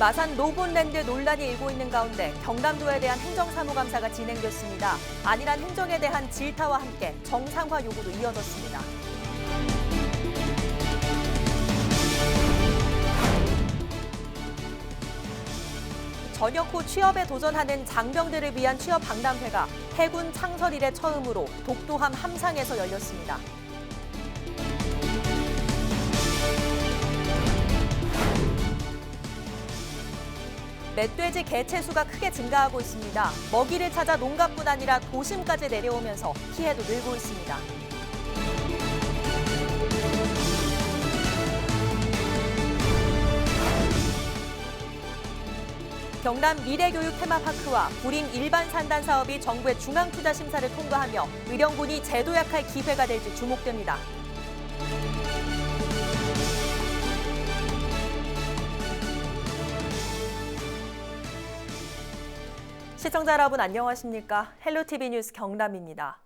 마산 로봇랜드 논란이 일고 있는 가운데 경남도에 대한 행정사무감사가 진행됐습니다. 안일한 행정에 대한 질타와 함께 정상화 요구도 이어졌습니다. 전역 후 취업에 도전하는 장병들을 위한 취업 박람회가 해군 창설 이래 처음으로 독도함 함상에서 열렸습니다. 멧돼지 개체수가 크게 증가하고 있습니다. 먹이를 찾아 농가뿐 아니라 도심까지 내려오면서 피해도 늘고 있습니다. 경남 미래교육 테마파크와 구림 일반 산단 사업이 정부의 중앙투자 심사를 통과하며 의령군이 재도약할 기회가 될지 주목됩니다. 시청자 여러분 안녕하십니까? 헬로티비 뉴스 경남입니다.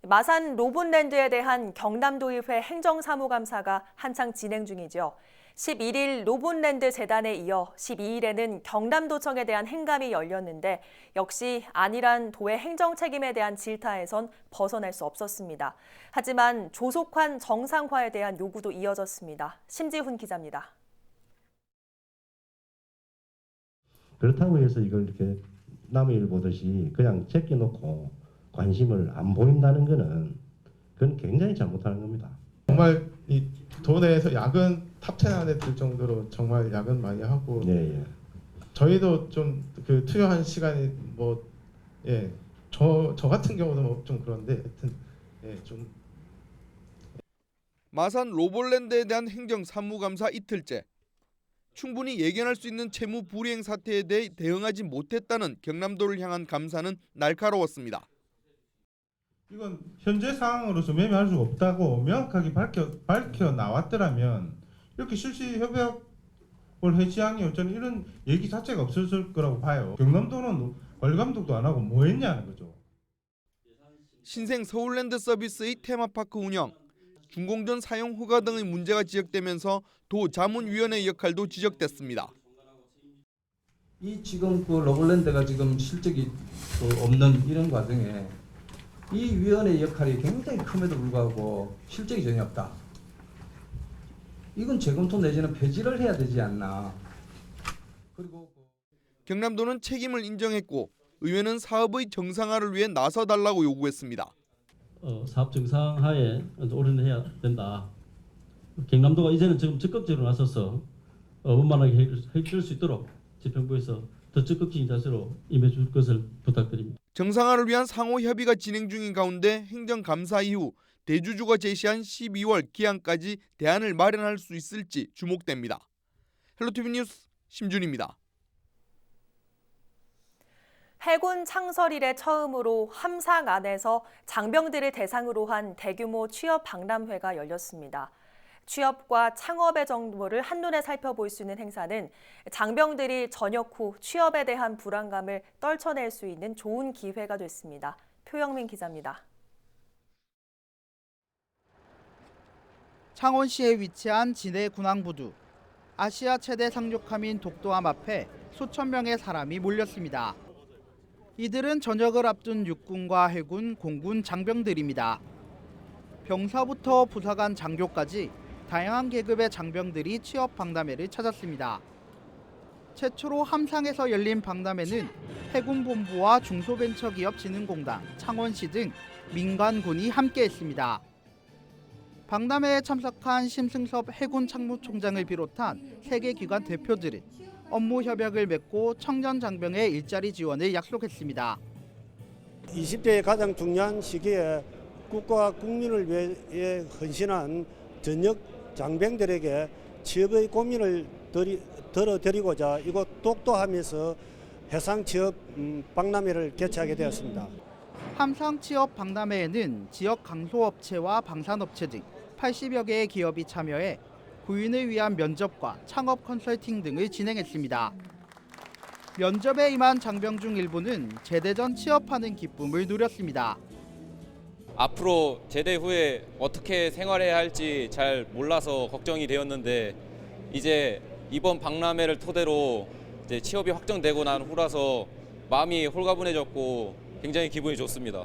마산 로봇랜드에 대한 경남도의회 행정사무감사가 한창 진행 중이죠. 11일 로봇랜드 재단에 이어 12일에는 경남도청에 대한 행감이 열렸는데 역시 안일한 도의 행정 책임에 대한 질타에선 벗어날 수 없었습니다. 하지만 조속한 정상화에 대한 요구도 이어졌습니다. 심지훈 기자입니다. 그렇다고 해서 이걸 이렇게 남의 일 보듯이 그냥 제껴놓고 관심을 안 보인다는 거는 그건 굉장히 잘못하는 겁니다. 정말 이 도내에서 야근 탑10 안에 들 정도로 정말 야근 많이 하고 예. 저희도 좀 그 투여한 시간이 저 같은 경우도 뭐 좀 그런데 하여튼 좀 마산 로봇랜드에 대한 행정사무감사 이틀째. 충분히 예견할 수 있는 채무 불이행 사태에 대해 대응하지 못했다는 경남도를 향한 감사는 날카로웠습니다. 이건 현재 상황으로서 매매할 수가 없다고 명확하게 밝혀 나왔더라면 이렇게 실시 협약을 해지하니 저는 이런 얘기 자체가 없었을 거라고 봐요. 경남도는 관리감독도 안 하고 뭐 했냐는 거죠. 신생 서울랜드 서비스의 테마파크 운영, 중공전 사용 허가 등의 문제가 지적되면서 도 자문위원회 역할도 지적됐습니다. 이 지금 그 로봇랜드가 지금 실적이 없는 이런 과정에 이 위원회 역할이 굉장히 큼에도 불구하고 실적이 전혀 없다. 이건 재검토 내지는 폐지를 해야 되지 않나. 그리고 경남도는 책임을 인정했고 의회는 사업의 정상화를 위해 나서달라고 요구했습니다. 사업 정상화에 올인해야 된다. 경남도가 이제는 지금 적극적으로 나서서 원만하게 해줄 수 있도록 지평부에서 더 적극적인 자세로 임해줄 것을 부탁드립니다. 정상화를 위한 상호 협의가 진행 중인 가운데 행정감사 이후 대주주가 제시한 12월 기한까지 대안을 마련할 수 있을지 주목됩니다. 헬로티비 뉴스 심준입니다. 해군 창설 이래 처음으로 함상 안에서 장병들을 대상으로 한 대규모 취업 박람회가 열렸습니다. 취업과 창업의 정보를 한눈에 살펴볼 수 있는 행사는 장병들이 전역 후 취업에 대한 불안감을 떨쳐낼 수 있는 좋은 기회가 됐습니다. 표영민 기자입니다. 창원시에 위치한 진해 군항부두. 아시아 최대 상륙함인 독도함 앞에 수천 명의 사람이 몰렸습니다. 이들은 전역을 앞둔 육군과 해군, 공군 장병들입니다. 병사부터 부사관 장교까지 다양한 계급의 장병들이 취업 박람회를 찾았습니다. 최초로 함상에서 열린 박람회는 해군본부와 중소벤처기업진흥공단, 창원시 등 민간군이 함께했습니다. 박람회에 참석한 심승섭 해군참모총장을 비롯한 세계 기관 대표들은 업무 협약을 맺고 청년 장병의 일자리 지원을 약속했습니다. 20대의 가장 중요한 시기에 국가와 국민을 위해 헌신한 전역 장병들에게 취업의 고민을 들어드리고자 이곳 독도함에서 해상 취업 박람회를 개최하게 되었습니다. 함상 취업 박람회에는 지역 강소업체와 방산업체 등 80여 개의 기업이 참여해 구인을 위한 면접과 창업 컨설팅 등을 진행했습니다. 면접에 임한 장병 중 일부는 제대 전 취업하는 기쁨을 누렸습니다. 앞으로 제대 후에 어떻게 생활해야 할지 잘 몰라서 걱정이 되었는데 이제 이번 박람회를 토대로 이제 취업이 확정되고 난 후라서 마음이 홀가분해졌고 굉장히 기분이 좋습니다.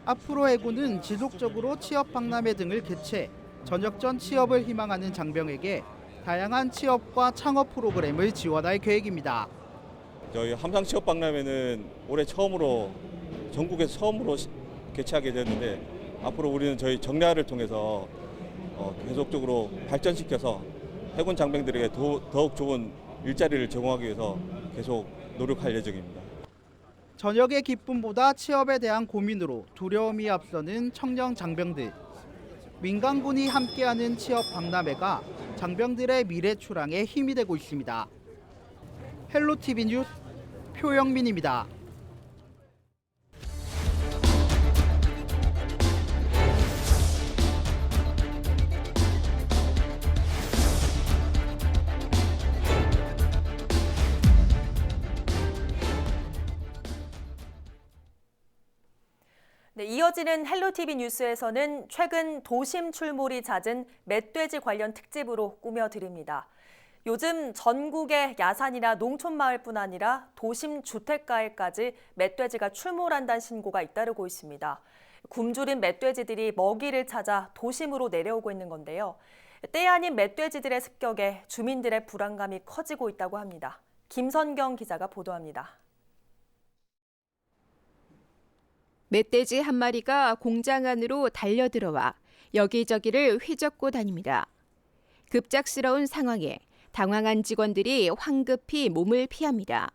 앞으로 해군은 지속적으로 취업 박람회 등을 개최, 전역 전 취업을 희망하는 장병에게 다양한 취업과 창업 프로그램을 지원할 계획입니다. 저희 함상 취업 박람회는 올해 처음으로 전국에서 처음으로 개최하게 됐는데 앞으로 우리는 저희 정례화를 통해서 계속적으로 발전시켜서 해군 장병들에게 더욱 좋은 일자리를 제공하기 위해서 계속 노력할 예정입니다. 전역의 기쁨보다 취업에 대한 고민으로 두려움이 앞서는 청년 장병들. 민간군이 함께하는 취업 박람회가 장병들의 미래 출항에 힘이 되고 있습니다. 헬로티비 뉴스 표영민입니다. 네, 이어지는 헬로티비 뉴스에서는 최근 도심 출몰이 잦은 멧돼지 관련 특집으로 꾸며드립니다. 요즘 전국의 야산이나 농촌마을뿐 아니라 도심 주택가에까지 멧돼지가 출몰한다는 신고가 잇따르고 있습니다. 굶주린 멧돼지들이 먹이를 찾아 도심으로 내려오고 있는 건데요. 때 아닌 멧돼지들의 습격에 주민들의 불안감이 커지고 있다고 합니다. 김선경 기자가 보도합니다. 멧돼지 한 마리가 공장 안으로 달려들어와 여기저기를 휘젓고 다닙니다. 급작스러운 상황에 당황한 직원들이 황급히 몸을 피합니다.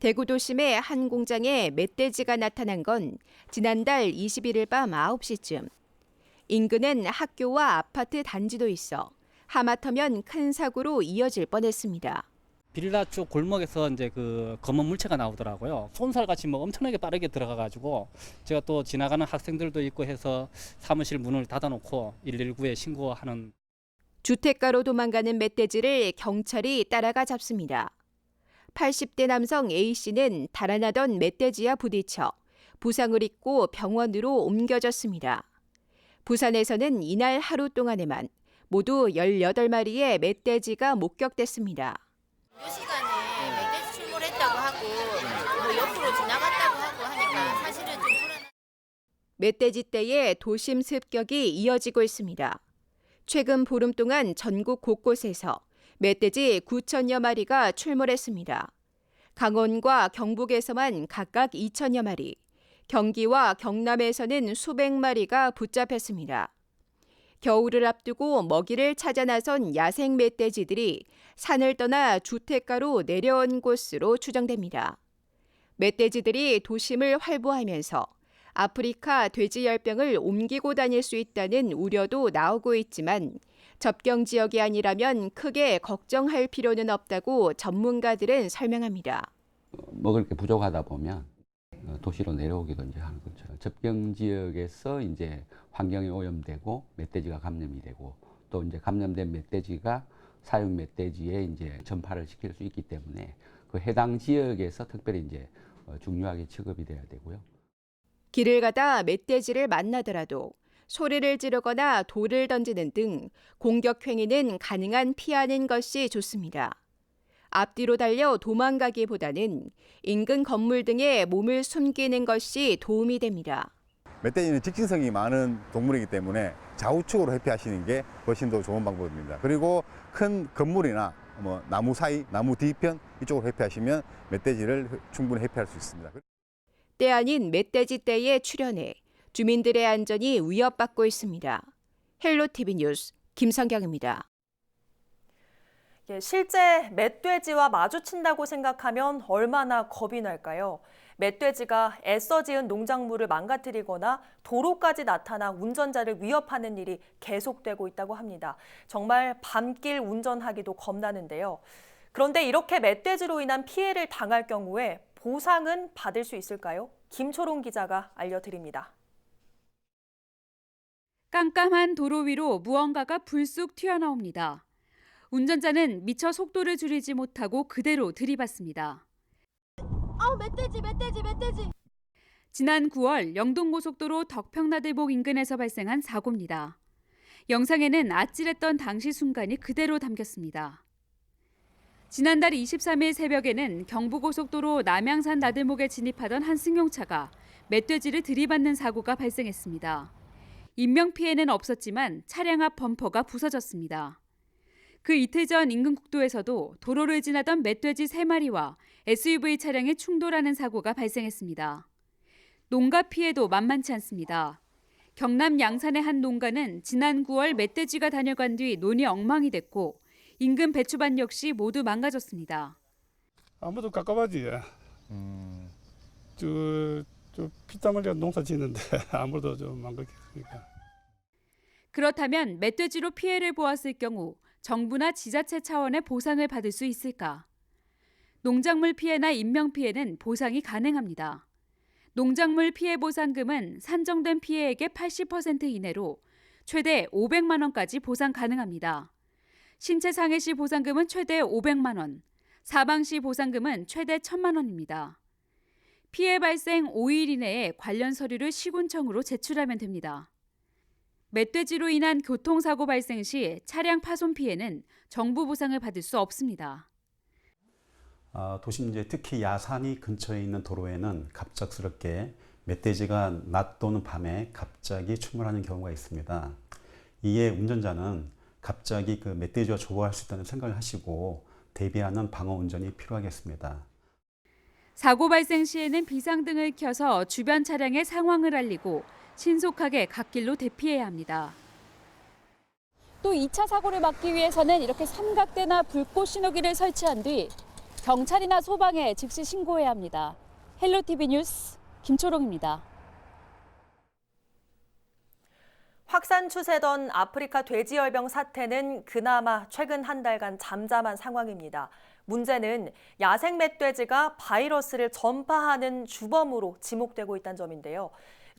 대구 도심의 한 공장에 멧돼지가 나타난 건 지난달 21일 밤 9시쯤. 인근엔 학교와 아파트 단지도 있어 하마터면 큰 사고로 이어질 뻔했습니다. 빌라 쪽 골목에서 이제 그 검은 물체가 나오더라고요. 쏜살같이 뭐 엄청나게 빠르게 들어가가지고 제가 또 지나가는 학생들도 있고 해서 사무실 문을 닫아놓고 119에 신고하는. 주택가로 도망가는 멧돼지를 경찰이 따라가 잡습니다. 80대 남성 A씨는 달아나던 멧돼지와 부딪혀 부상을 입고 병원으로 옮겨졌습니다. 부산에서는 이날 하루 동안에만 모두 18마리의 멧돼지가 목격됐습니다. 이 시간에 멧돼지 출몰했다고 하고 뭐 옆으로 지나갔다고 하고 하니까 사실은 좀 불안한. 멧돼지 떼의 도심 습격이 이어지고 있습니다. 최근 보름 동안 전국 곳곳에서 멧돼지 9천여 마리가 출몰했습니다. 강원과 경북에서만 각각 2천여 마리, 경기와 경남에서는 수백 마리가 붙잡혔습니다. 겨울을 앞두고 먹이를 찾아 나선 야생 멧돼지들이 산을 떠나 주택가로 내려온 곳으로 추정됩니다. 멧돼지들이 도심을 활보하면서 아프리카 돼지열병을 옮기고 다닐 수 있다는 우려도 나오고 있지만 접경 지역이 아니라면 크게 걱정할 필요는 없다고 전문가들은 설명합니다. 먹을 게 부족하다 보면 도시로 내려오기도 이제 하는 거죠. 접경 지역에서 이제 환경이 오염되고 멧돼지가 감염이 되고 또 이제 감염된 멧돼지가 사육 멧돼지에 이제 전파를 시킬 수 있기 때문에 그 해당 지역에서 특별히 이제 중요하게 취급이 돼야 되고요. 길을 가다 멧돼지를 만나더라도 소리를 지르거나 돌을 던지는 등 공격 행위는 가능한 피하는 것이 좋습니다. 앞뒤로 달려 도망가기보다는 인근 건물 등에 몸을 숨기는 것이 도움이 됩니다. 멧돼지는 직진성이 많은 동물이기 때문에 좌우측으로 회피하시는 게 훨씬 더 좋은 방법입니다. 그리고 큰 건물이나 뭐 나무 사이, 나무 뒤편 이쪽으로 회피하시면 멧돼지를 충분히 회피할 수 있습니다. 때 아닌 멧돼지 떼에 출현해 주민들의 안전이 위협받고 있습니다. 헬로티비 뉴스 김성경입니다. 실제 멧돼지와 마주친다고 생각하면 얼마나 겁이 날까요? 멧돼지가 애써 지은 농작물을 망가뜨리거나 도로까지 나타나 운전자를 위협하는 일이 계속되고 있다고 합니다. 정말 밤길 운전하기도 겁나는데요. 그런데 이렇게 멧돼지로 인한 피해를 당할 경우에 보상은 받을 수 있을까요? 김초롱 기자가 알려드립니다. 깜깜한 도로 위로 무언가가 불쑥 튀어나옵니다. 운전자는 미처 속도를 줄이지 못하고 그대로 들이받습니다. 멧돼지. 지난 9월 영동고속도로 덕평나들목 인근에서 발생한 사고입니다. 영상에는 아찔했던 당시 순간이 그대로 담겼습니다. 지난달 23일 새벽에는 경부고속도로 남양산 나들목에 진입하던 한 승용차가 멧돼지를 들이받는 사고가 발생했습니다. 인명피해는 없었지만 차량 앞 범퍼가 부서졌습니다. 그 이틀 전 인근 국도에서도 도로를 지나던 멧돼지 3마리와 SUV 차량이 충돌하는 사고가 발생했습니다. 농가 피해도 만만치 않습니다. 경남 양산의 한 농가는 지난 9월 멧돼지가 다녀간 뒤 논이 엉망이 됐고 인근 배추밭 역시 모두 망가졌습니다. 아무도 깝깝하지. 저 피땀 흘려 농사 짓는데 아무도 좀 망가졌으니까. 그렇다면 멧돼지로 피해를 보았을 경우 정부나 지자체 차원의 보상을 받을 수 있을까? 농작물 피해나 인명 피해는 보상이 가능합니다. 농작물 피해 보상금은 산정된 피해액의 80% 이내로 최대 500만 원까지 보상 가능합니다. 신체 상해 시 보상금은 최대 500만 원, 사망 시 보상금은 최대 1,000만 원입니다. 피해 발생 5일 이내에 관련 서류를 시군청으로 제출하면 됩니다. 멧돼지로 인한 교통사고 발생 시 차량 파손 피해는 정부 보상을 받을 수 없습니다. 도심 특히 야산이 근처에 있는 도로에는 갑작스럽게 멧돼지가 낮 또는 밤에 갑자기 출몰하는 경우가 있습니다. 이에 운전자는 갑자기 그 멧돼지와 조화할 수 있다는 생각을 하시고 대비하는 방어 운전이 필요하겠습니다. 사고 발생 시에는 비상등을 켜서 주변 차량의 상황을 알리고 신속하게 갓길로 대피해야 합니다. 또 2차 사고를 막기 위해서는 이렇게 삼각대나 불꽃 신호기를 설치한 뒤 경찰이나 소방에 즉시 신고해야 합니다. 헬로티비 뉴스 김초롱입니다. 확산 추세던 아프리카 돼지열병 사태는 그나마 최근 한 달간 잠잠한 상황입니다. 문제는 야생 멧돼지가 바이러스를 전파하는 주범으로 지목되고 있다는 점인데요.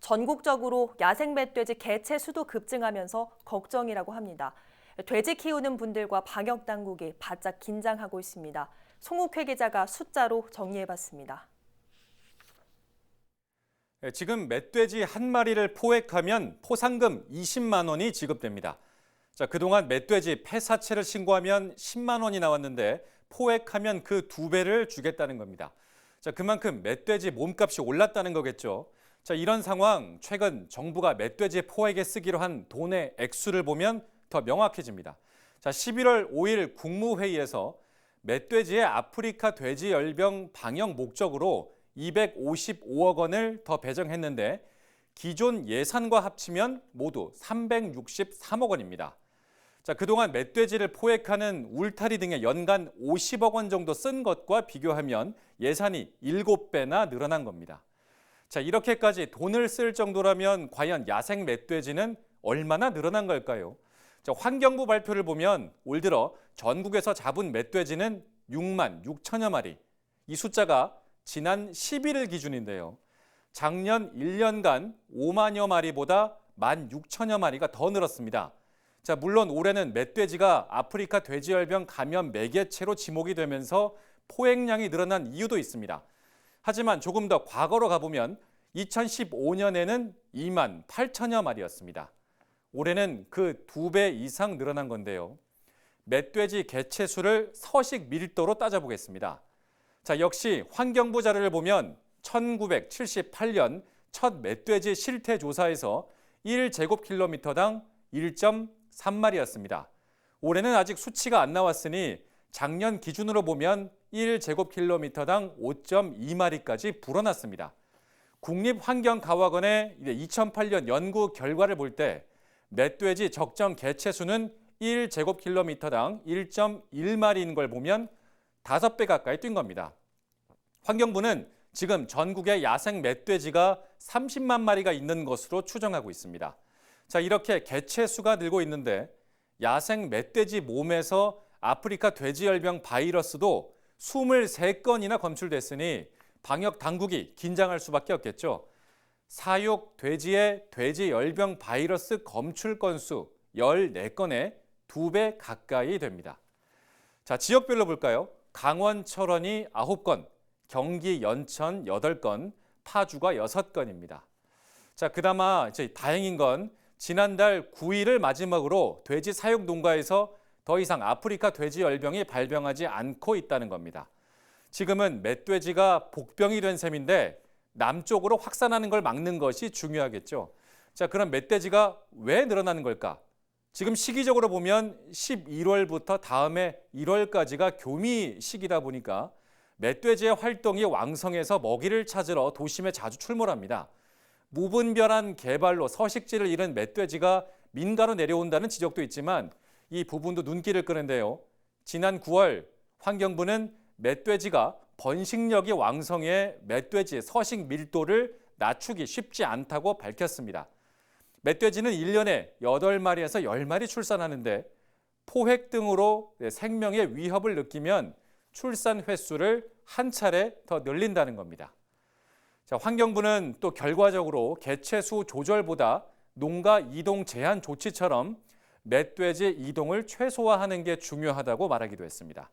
전국적으로 야생 멧돼지 개체 수도 급증하면서 걱정이라고 합니다. 돼지 키우는 분들과 방역 당국이 바짝 긴장하고 있습니다. 송욱회 기자가 숫자로 정리해봤습니다. 지금 멧돼지 한 마리를 포획하면 포상금 20만 원이 지급됩니다. 그동안 멧돼지 폐사체를 신고하면 10만 원이 나왔는데 포획하면 그 2배를 주겠다는 겁니다. 그만큼 멧돼지 몸값이 올랐다는 거겠죠. 이런 상황, 최근 정부가 멧돼지 포획에 쓰기로 한 돈의 액수를 보면 더 명확해집니다. 11월 5일 국무회의에서 멧돼지의 아프리카 돼지열병 방역 목적으로 255억 원을 더 배정했는데 기존 예산과 합치면 모두 363억 원입니다. 그동안 멧돼지를 포획하는 울타리 등에 연간 50억 원 정도 쓴 것과 비교하면 예산이 7배나 늘어난 겁니다. 이렇게까지 돈을 쓸 정도라면 과연 야생 멧돼지는 얼마나 늘어난 걸까요? 환경부 발표를 보면 올 들어 전국에서 잡은 멧돼지는 6만 6천여 마리. 이 숫자가 지난 11일 기준인데요. 작년 1년간 5만여 마리보다 1만 6천여 마리가 더 늘었습니다. 물론 올해는 멧돼지가 아프리카 돼지열병 감염 매개체로 지목이 되면서 포획량이 늘어난 이유도 있습니다. 하지만 조금 더 과거로 가보면 2015년에는 2만 8천여 마리였습니다. 올해는 그 2배 이상 늘어난 건데요. 멧돼지 개체 수를 서식 밀도로 따져보겠습니다. 역시 환경부 자료를 보면 1978년 첫 멧돼지 실태 조사에서 1제곱킬로미터당 1.3마리였습니다. 올해는 아직 수치가 안 나왔으니 작년 기준으로 보면 1제곱킬로미터당 5.2마리까지 불어났습니다. 국립환경가화원의 2008년 연구 결과를 볼 때 멧돼지 적정 개체 수는 1제곱킬로미터당 1.1마리인 걸 보면 5배 가까이 뛴 겁니다. 환경부는 지금 전국에 야생 멧돼지가 30만 마리가 있는 것으로 추정하고 있습니다. 이렇게 개체 수가 늘고 있는데 야생 멧돼지 몸에서 아프리카 돼지열병 바이러스도 23건이나 검출됐으니 방역 당국이 긴장할 수밖에 없겠죠. 사육 돼지의 돼지열병 바이러스 검출 건수 14건에 2배 가까이 됩니다. 지역별로 볼까요? 강원 철원이 9건, 경기 연천 8건, 파주가 6건입니다. 그나마 다행인 건 지난달 9일을 마지막으로 돼지 사육 농가에서 더 이상 아프리카 돼지 열병이 발병하지 않고 있다는 겁니다. 지금은 멧돼지가 복병이 된 셈인데 남쪽으로 확산하는 걸 막는 것이 중요하겠죠. 자, 그럼 멧돼지가 왜 늘어나는 걸까? 지금 시기적으로 보면 11월부터 다음해 1월까지가 교미 시기다 보니까 멧돼지의 활동이 왕성해서 먹이를 찾으러 도심에 자주 출몰합니다. 무분별한 개발로 서식지를 잃은 멧돼지가 민가로 내려온다는 지적도 있지만 이 부분도 눈길을 끄는데요. 지난 9월 환경부는 멧돼지가 번식력이 왕성해 멧돼지의 서식 밀도를 낮추기 쉽지 않다고 밝혔습니다. 멧돼지는 1년에 8마리에서 10마리 출산하는데 포획 등으로 생명의 위협을 느끼면 출산 횟수를 한 차례 더 늘린다는 겁니다. 자, 환경부는 또 결과적으로 개체수 조절보다 농가 이동 제한 조치처럼 멧돼지 이동을 최소화하는 게 중요하다고 말하기도 했습니다.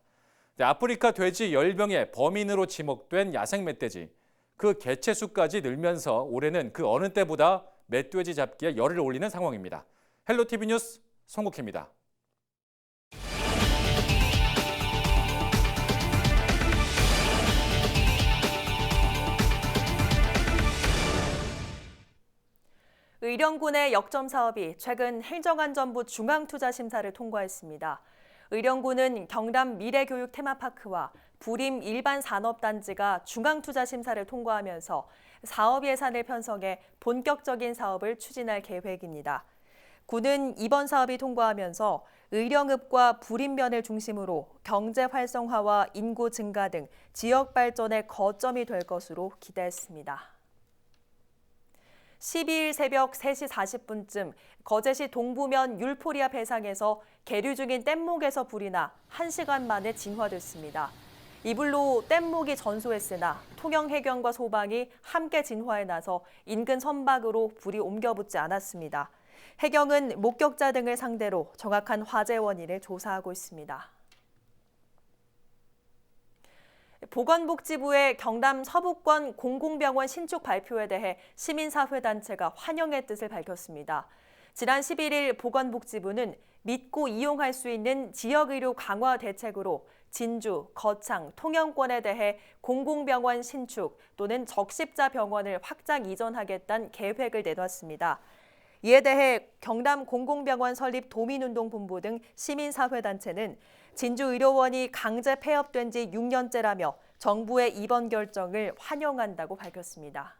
아프리카 돼지 열병의 범인으로 지목된 야생 멧돼지, 그 개체수까지 늘면서 올해는 그 어느 때보다 멧돼지 잡기에 열을 올리는 상황입니다. 헬로티비 뉴스 송국혜입니다. 의령군의 역점 사업이 최근 행정안전부 중앙투자심사를 통과했습니다. 의령군은 경남 미래교육 테마파크와 부림 일반산업단지가 중앙투자심사를 통과하면서 사업 예산을 편성해 본격적인 사업을 추진할 계획입니다. 군은 이번 사업이 통과하면서 의령읍과 부림면을 중심으로 경제 활성화와 인구 증가 등 지역 발전의 거점이 될 것으로 기대했습니다. 12일 새벽 3시 40분쯤 거제시 동부면 율포리아 배상에서 계류 중인 뗏목에서 불이 나 1시간 만에 진화됐습니다. 이 불로 뗏목이 전소했으나 통영해경과 소방이 함께 진화에 나서 인근 선박으로 불이 옮겨붙지 않았습니다. 해경은 목격자 등을 상대로 정확한 화재 원인을 조사하고 있습니다. 보건복지부의 경남 서부권 공공병원 신축 발표에 대해 시민사회단체가 환영의 뜻을 밝혔습니다. 지난 11일 보건복지부는 믿고 이용할 수 있는 지역의료 강화 대책으로 진주, 거창, 통영권에 대해 공공병원 신축 또는 적십자 병원을 확장 이전하겠다는 계획을 내놨습니다. 이에 대해 경남 공공병원 설립 도민운동본부 등 시민사회단체는 진주의료원이 강제 폐업된 지 6년째라며 정부의 이번 결정을 환영한다고 밝혔습니다.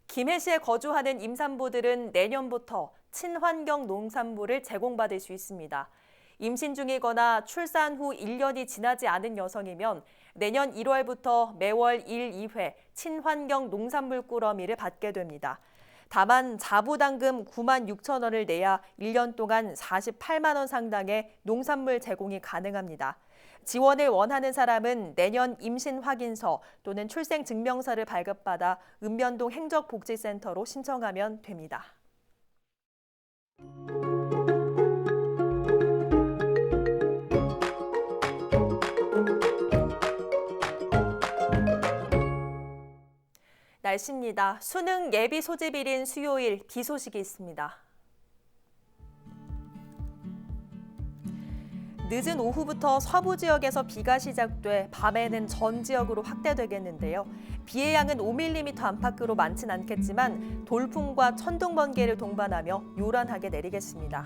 김해시에 거주하는 임산부들은 내년부터 친환경 농산물을 제공받을 수 있습니다. 임신 중이거나 출산 후 1년이 지나지 않은 여성이면 내년 1월부터 매월 1, 2회 친환경 농산물 꾸러미를 받게 됩니다. 다만 자부담금 9만 6천 원을 내야 1년 동안 48만 원 상당의 농산물 제공이 가능합니다. 지원을 원하는 사람은 내년 임신 확인서 또는 출생 증명서를 발급받아 읍면동 행정복지센터로 신청하면 됩니다. 날씨입니다. 수능 예비 소집일인 수요일 비 소식이 있습니다. 늦은 오후부터 서부 지역에서 비가 시작돼 밤에는 전 지역으로 확대되겠는데요. 비의 양은 5mm 안팎으로 많진 않겠지만 돌풍과 천둥 번개를 동반하며 요란하게 내리겠습니다.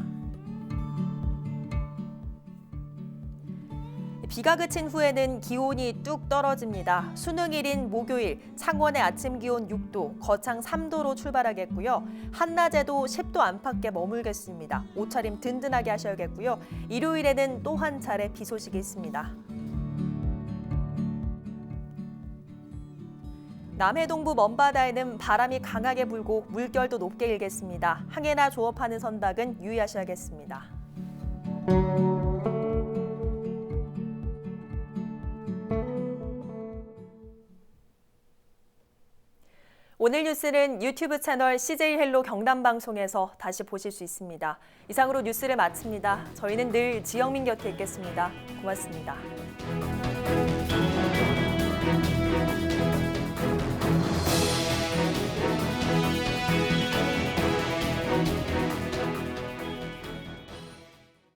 비가 그친 후에는 기온이 뚝 떨어집니다. 수능일인 목요일 창원의 아침 기온 6도, 거창 3도로 출발하겠고요. 한낮에도 10도 안팎에 머물겠습니다. 옷차림 든든하게 하셔야겠고요. 일요일에는 또 한 차례 비 소식이 있습니다. 남해 동부 먼바다에는 바람이 강하게 불고 물결도 높게 일겠습니다. 항해나 조업하는 선박은 유의하셔야겠습니다. 오늘 뉴스는 유튜브 채널 CJ 헬로 경남방송에서 다시 보실 수 있습니다. 이상으로 뉴스를 마칩니다. 저희는 늘 지영민 곁에 있겠습니다. 고맙습니다.